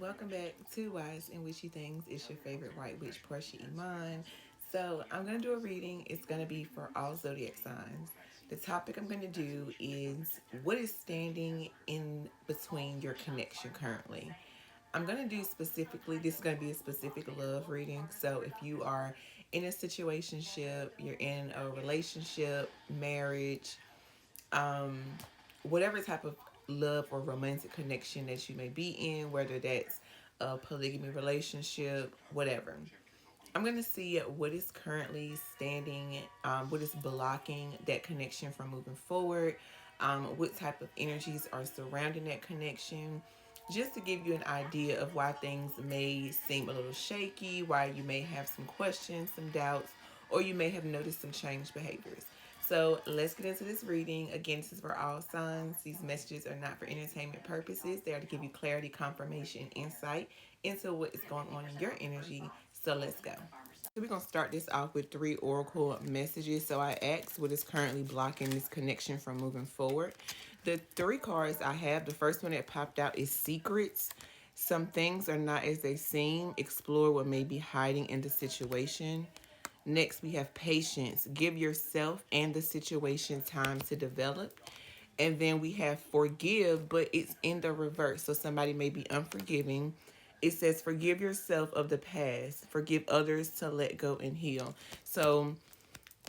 Welcome back to Wise and Witchy Things. It's your favorite white witch, Portia Iman. So, I'm going to do a reading. It's going to be for all zodiac signs. The topic I'm going to do is what is standing in between your connection currently. I'm going to do specifically, this is going to be a specific love reading. So, if you are in a situationship, you're in a relationship, marriage, um, whatever type of love or romantic connection that you may be in, whether that's a polygamy relationship, whatever. I'm going to see what is currently standing, what is blocking that connection from moving forward, what type of energies are surrounding that connection, just to give you an idea of why things may seem a little shaky, why you may have some questions, some doubts, or you may have noticed some changed behaviors. So let's get into this reading. Again, this is for all signs. These messages are not for entertainment purposes. They are to give you clarity, confirmation, insight into what is going on in your energy. So let's go. So we're going to start this off with three oracle messages. So I asked what is currently blocking this connection from moving forward. The three cards I have, the first one that popped out is secrets. Some things are not as they seem. Explore what may be hiding in the situation. Next, we have patience. Give yourself and the situation time to develop. And then we have forgive, but it's in the reverse. So somebody may be unforgiving. It says, forgive yourself of the past, forgive others to let go and heal. So,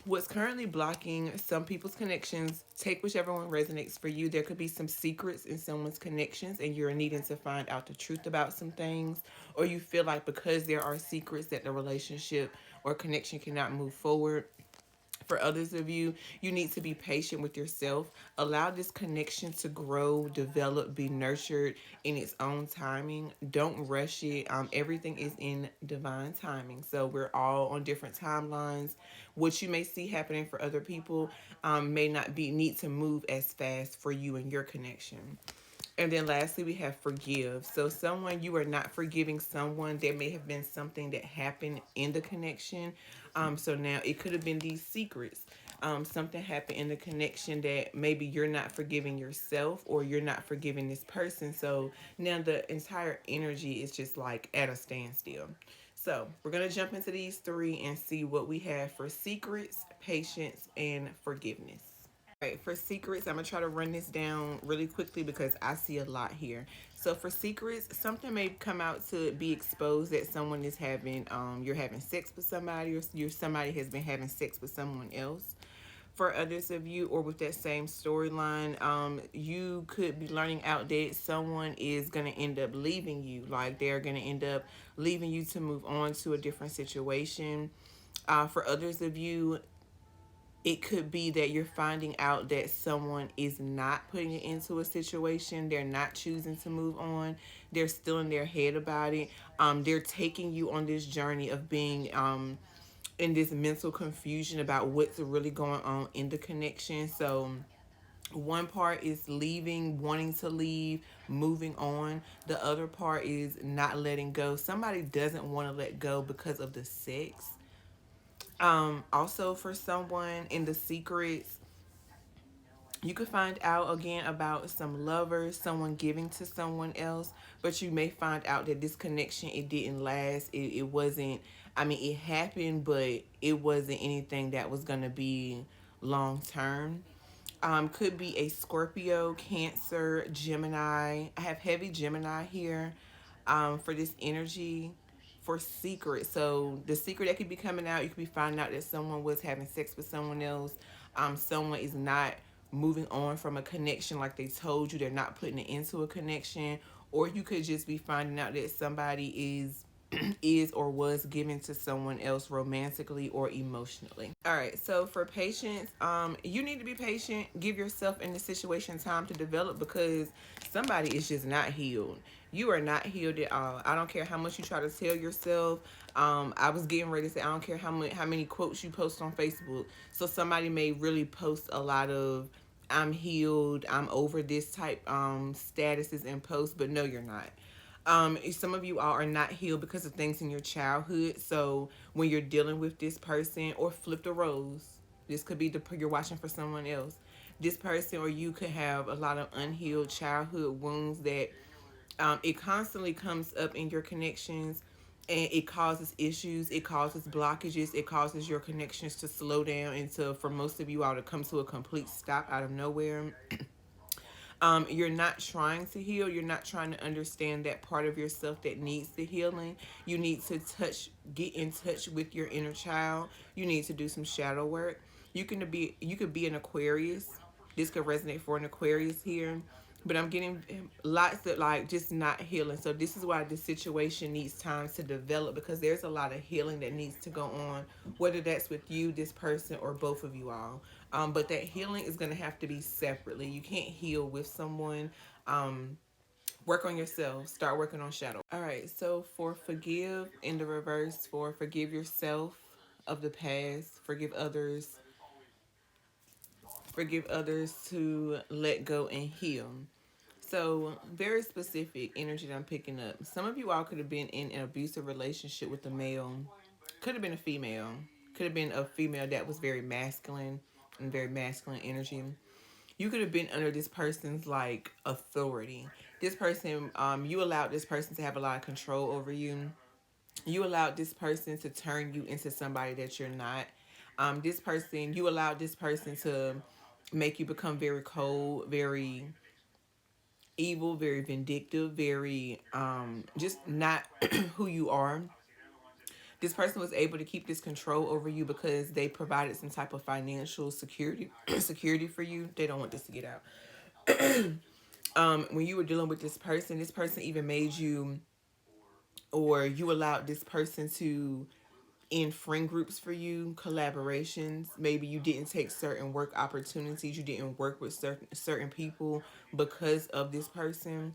what's currently blocking some people's connections, take whichever one resonates for you. There could be some secrets in someone's connections and you're needing to find out the truth about some things, or you feel like because there are secrets that the relationship or connection cannot move forward. For others of you, you need to be patient with yourself. Allow this connection to grow, develop, be nurtured in its own timing. Don't rush it. Everything is in divine timing. So we're all on different timelines. What you may see happening for other people may not be need to move as fast for you and your connection. And then lastly, we have forgive. So, someone you are not forgiving someone, there may have been something that happened in the connection. So now it could have been these secrets. Something happened in the connection that maybe you're not forgiving yourself or you're not forgiving this person. So now the entire energy is just like at a standstill. So we're going to jump into these three and see what we have for secrets, patience, and forgiveness. All right, for secrets, I'm gonna try to run this down really quickly because I see a lot here. So for secrets, something may come out to be exposed that someone is having, you're having sex with somebody, or somebody has been having sex with someone else. For others of you, or with that same storyline, you could be learning out that someone is gonna end up leaving you, like they're gonna end up leaving you to move on to a different situation. For others of you, it could be that you're finding out that someone is not putting it into a situation. They're not choosing to move on. They're still in their head about it. They're taking you on this journey of being in this mental confusion about what's really going on in the connection. So one part is leaving, wanting to leave, moving on. The other part is not letting go. Somebody doesn't want to let go because of the sex. Also, for someone in the secrets, you could find out again about some lovers, someone giving to someone else, but you may find out that this connection, it didn't last. It wasn't, I mean, it happened, but it wasn't anything that was going to be long term. Could be a Scorpio, Cancer, Gemini. I have heavy Gemini here for this energy for secret. So the secret that could be coming out, you could be finding out that someone was having sex with someone else. Someone is not moving on from a connection like they told you. They're not putting it into a connection. Or you could just be finding out that somebody is or was given to someone else romantically or emotionally. All right, so for patience, you need to be patient. Give yourself in the situation time to develop because somebody is just not healed. You are not healed at all. I don't care how much you try to tell yourself. I was getting ready to say I don't care how many quotes you post on Facebook. So somebody may really post a lot of I'm healed, I'm over this type statuses and posts, but no, you're not. Some of you all are not healed because of things in your childhood. So when you're dealing with this person, or flip the roles, this could be you're watching for someone else. This person or you could have a lot of unhealed childhood wounds that It constantly comes up in your connections, and it causes issues, it causes blockages, it causes your connections to slow down and to, for most of you all, to come to a complete stop out of nowhere. You're not trying to heal. You're not trying to understand that part of yourself that needs the healing. You need to get in touch with your inner child. You need to do some shadow work. You could be an Aquarius. This could resonate for an Aquarius here. But I'm getting lots of like just not healing. So this is why this situation needs time to develop, because there's a lot of healing that needs to go on, whether that's with you, this person, or both of you all. But that healing is going to have to be separately. You can't heal with someone. Work on yourself. Start working on shadow. All right. So for forgive in the reverse, for forgive yourself of the past, forgive others to let go and heal. So, very specific energy that I'm picking up. Some of you all could have been in an abusive relationship with a male. Could have been a female. Could have been a female that was very masculine and very masculine energy. You could have been under this person's like authority. This person, you allowed this person to have a lot of control over you. You allowed this person to turn you into somebody that you're not. You allowed this person to make you become very cold, very evil, very vindictive, very just not who you are. This person was able to keep this control over you because they provided some type of financial security security for you. They don't want this to get out. When you were dealing with this person even made you, or you allowed this person to in friend groups for you, collaborations. Maybe you didn't take certain work opportunities. You didn't work with certain people because of this person,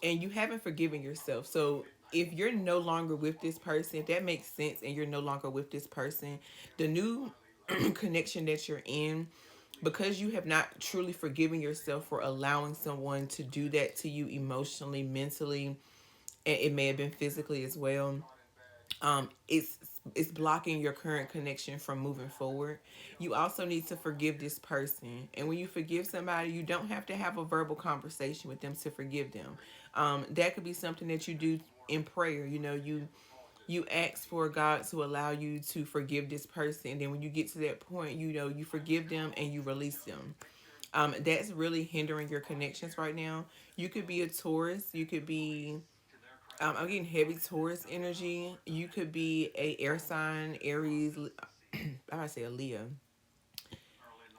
and you haven't forgiven yourself. So if you're no longer with this person, if that makes sense, and you're no longer with this person, the new connection that you're in, because you have not truly forgiven yourself for allowing someone to do that to you emotionally, mentally, and it may have been physically as well. It's blocking your current connection from moving forward. You also need to forgive this person, and when you forgive somebody, you don't have to have a verbal conversation with them to forgive them. That could be something that you do in prayer. You ask for God to allow you to forgive this person, and then when you get to that point, you forgive them and you release them. That's really hindering your connections right now. You could be a Taurus. You could be I'm getting heavy Taurus energy. You could be a air sign, Aries. I might say a Leo.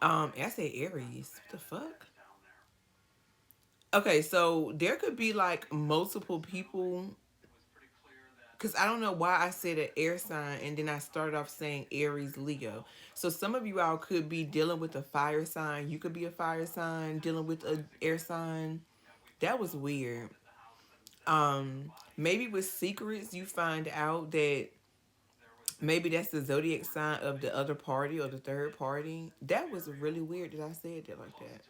I say Aries. What the fuck? Okay, so there could be like multiple people, because I don't know why I said an air sign and then I started off saying Aries, Leo. So some of you all could be dealing with a fire sign. You could be a fire sign dealing with an air sign. That was weird. Maybe with secrets you find out that maybe that's the zodiac sign of the other party or the third party. That was really weird that I said that like that.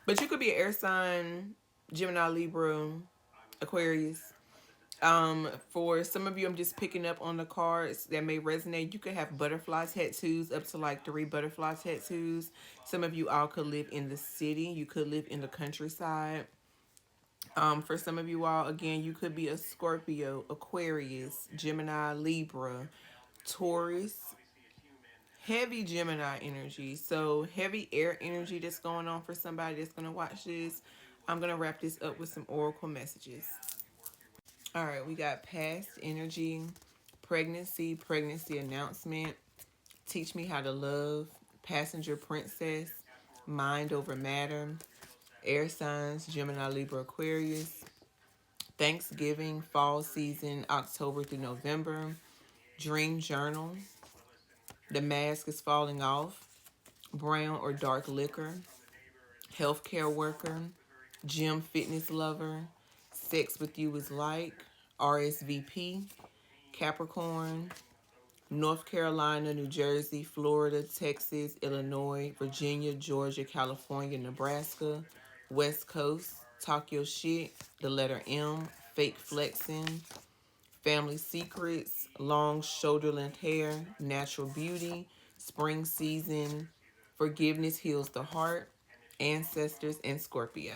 But you could be an air sign, Gemini, Libra, Aquarius. For some of you, I'm just picking up on the cards that may resonate. You could have butterfly tattoos, up to like 3 butterfly tattoos. Some of you all could live in the city. You could live in the countryside. For some of you all, again, you could be a Scorpio, Aquarius, Gemini, Libra, Taurus, heavy Gemini energy. So heavy air energy that's going on for somebody that's going to watch this. I'm going to wrap this up with some oracle messages. All right, we got past energy, pregnancy announcement, teach me how to love, passenger princess, mind over matter, air signs, Gemini, Libra, Aquarius, Thanksgiving, fall season, October through November, dream journal, the mask is falling off, brown or dark liquor, healthcare worker, gym fitness lover, sex with you is like, RSVP, Capricorn, North Carolina, New Jersey, Florida, Texas, Illinois, Virginia, Georgia, California, Nebraska, West Coast, talk your shit, the letter M, fake flexing, family secrets, long shoulder length hair, natural beauty, spring season, forgiveness heals the heart, ancestors, and Scorpio.